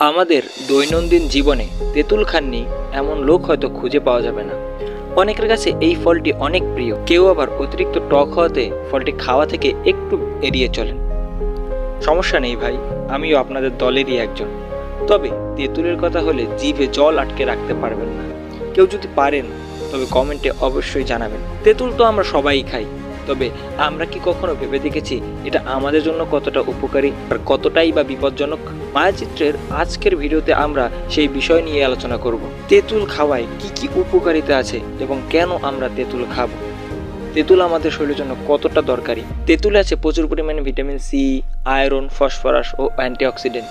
আমাদের দৈনন্দিন জীবনে তেঁতুল খাননি এমন লোক হয়তো খুঁজে পাওয়া যাবে না। অনেকের কাছে এই ফলটি অনেক প্রিয়, কেউ আবার অতিরিক্ত টক হওয়াতে ফলটি খাওয়া থেকে একটু এড়িয়ে চলেন। সমস্যা নেই ভাই, আমিও আপনাদের দলেরই একজন। তবে তেঁতুলের কথা হলে জিভে জল আটকে রাখতে পারবেন না। কেউ যদি পারেন তবে কমেন্টে অবশ্যই জানাবেন। তেঁতুল তো আমরা সবাই খাই, তবে আমরা কি কখনো ভেবে দেখেছি এটা আমাদের জন্য কতটা উপকারী আর কতটাই বা বিপজ্জনক? মায়াচিত্রের আজকের ভিডিওতে আমরা সেই বিষয় নিয়ে আলোচনা করব। তেঁতুল খাওয়ায় কি কি উপকারিতা আছে এবং কেন আমরা তেঁতুল খাবো। তেঁতুল আমাদের শরীরের জন্য কতটা দরকারি। তেঁতুলে আছে প্রচুর পরিমাণে ভিটামিন সি, আয়রন, ফসফরাস ও অ্যান্টিঅক্সিডেন্ট।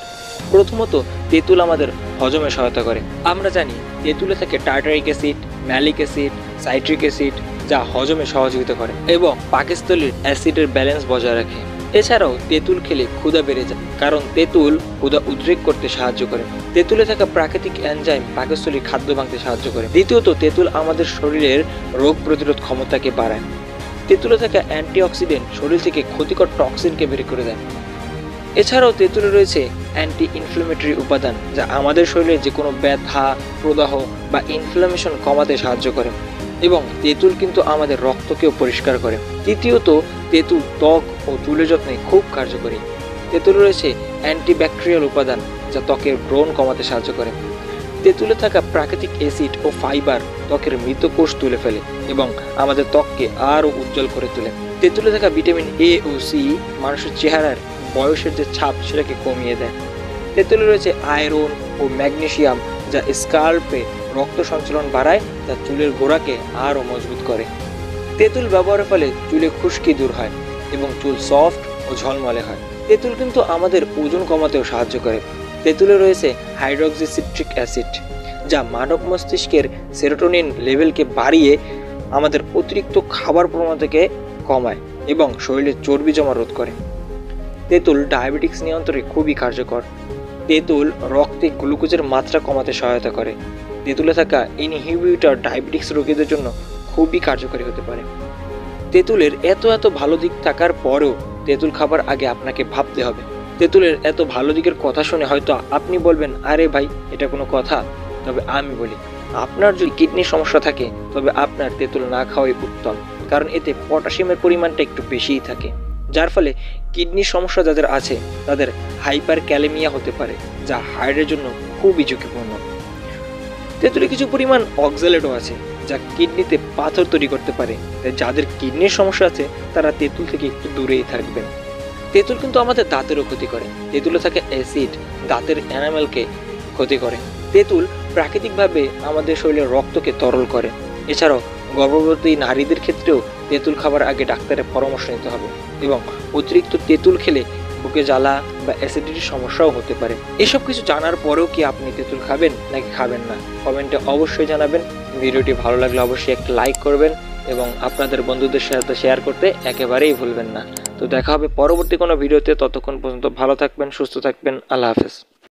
প্রথমত তেঁতুল আমাদের হজমে সহায়তা করে। আমরা জানি তেঁতুলে থাকে tartaric acid, malic acid, citric acid, যা হজমে সহযোগিতা করে এবং পাকস্থলীর অ্যাসিডের ব্যালেন্স বজায় রাখে। এছাড়াও তেঁতুল খেলে ক্ষুধা বেড়ে যায়, কারণ তেঁতুল ক্ষুধা উদ্রেক করতে সাহায্য করে। তেঁতুলে থাকা প্রাকৃতিক এনজাইম পাকস্থলীর খাদ্য ভাঙতে সাহায্য করে। দ্বিতীয়ত তেঁতুল আমাদের শরীরের রোগ প্রতিরোধ ক্ষমতাকে বাড়ায়। তেঁতুলে থাকা অ্যান্টিঅক্সিডেন্ট শরীর থেকে ক্ষতিকর টক্সিনকে বের করে দেয়। এছাড়াও তেঁতুলে রয়েছে অ্যান্টি ইনফ্লেমেটরি উপাদান, যা আমাদের শরীরে যে কোনো ব্যথা, প্রদাহ বা ইনফ্লামেশন কমাতে সাহায্য করে এবং তেঁতুল কিন্তু আমাদের রক্তকেও পরিষ্কার করে। তৃতীয়ত তেঁতুল ত্বক ও চুলের যত্নে খুব কার্যকরী। তেঁতুলে রয়েছে অ্যান্টিব্যাকটেরিয়াল উপাদান, যা ত্বকের ব্রণ কমাতে সাহায্য করে। তেঁতুলে থাকা প্রাকৃতিক অ্যাসিড ও ফাইবার ত্বকের মৃত কোষ তুলে ফেলে এবং আমাদের ত্বককে আরও উজ্জ্বল করে তোলে। তেঁতুলে থাকা ভিটামিন এ ও সি মানুষের চেহারার বয়সের যে ছাপ সেটাকে কমিয়ে দেয়। তেঁতুলে রয়েছে আয়রন ও ম্যাগনেসিয়াম, যা স্কাল্পে রক্ত সঞ্চালন বাড়ায়, যা চুলের গোড়াকে আরও মজবুত করে। তেঁতুল ব্যবহারের ফলে চুলে খুশকি দূর হয় এবং চুল সফট ও ঝলমলে হয়। তেঁতুল কিন্তু আমাদের ওজন কমাতেও সাহায্য করে। তেঁতুলে রয়েছে হাইড্রক্সি সিট্রিক অ্যাসিড, যা মানব মস্তিষ্কের সেরোটোনিন লেভেলকে বাড়িয়ে আমাদের অতিরিক্ত খাবার প্রবণতাকে কমায় এবং শরীরে চর্বি জমা রোধ করে। তেঁতুল ডায়াবেটিক্স নিয়ন্ত্রণে খুবই কার্যকর। তেঁতুল রক্তে গ্লুকোজের মাত্রা কমাতে সহায়তা করে। তেঁতুলে থাকা ইনহিবিটর ডায়াবেটিক্স রোগীদের জন্য খুবই কার্যকরী হতে পারে। তেঁতুলের এত ভালো দিক থাকার পরেও তেঁতুল খাবার আগে আপনাকে ভাবতে হবে। তেঁতুলের এত ভালো দিকের কথা শুনে হয়তো আপনি বলবেন, আরে ভাই এটা কোনো কথা? তবে আমি বলি, আপনার যদি কিডনির সমস্যা থাকে তবে আপনার তেঁতুল না খাওয়াই উত্তম, কারণ এতে পটাশিয়ামের পরিমাণটা একটু বেশিই থাকে, যার ফলে কিডনির সমস্যা যাদের আছে তাদের হাইপার ক্যালেমিয়া হতে পারে, যা হার্টের জন্য খুবই ঝুঁকিপূর্ণ। তেঁতুলে কিছু পরিমাণ অক্সালেটও আছে, যা কিডনিতে পাথর তৈরি করতে পারে, তাই যাদের কিডনির সমস্যা আছে তারা তেঁতুল থেকে একটু দূরেই থাকবেন। তেঁতুল কিন্তু আমাদের দাঁতেরও ক্ষতি করে। তেঁতুলে থাকা অ্যাসিড দাঁতের এনামেলকে ক্ষতি করে। তেঁতুল প্রাকৃতিকভাবে আমাদের শরীরের রক্তকে তরল করে। এছাড়াও গর্ভবতী নারীদের ক্ষেত্রেও তেঁতুল খাবার আগে ডাক্তারের পরামর্শ নিতে হবে এবং অতিরিক্ত তেঁতুল খেলে বুকে জ্বালা বা অ্যাসিডিটির সমস্যাও হতে পারে। এসব কিছু জানার পরেও কি আপনি তেঁতুল খাবেন নাকি খাবেন না, কমেন্টে অবশ্যই জানাবেন। ভিডিওটি ভালো লাগলে অবশ্যই একটা লাইক করবেন এবং আপনাদের বন্ধুদের সাথে শেয়ার করতে একেবারেই ভুলবেন না। তো দেখা হবে পরবর্তী কোনো ভিডিওতে। ততক্ষণ পর্যন্ত ভালো থাকবেন, সুস্থ থাকবেন। আল্লাহ হাফেজ।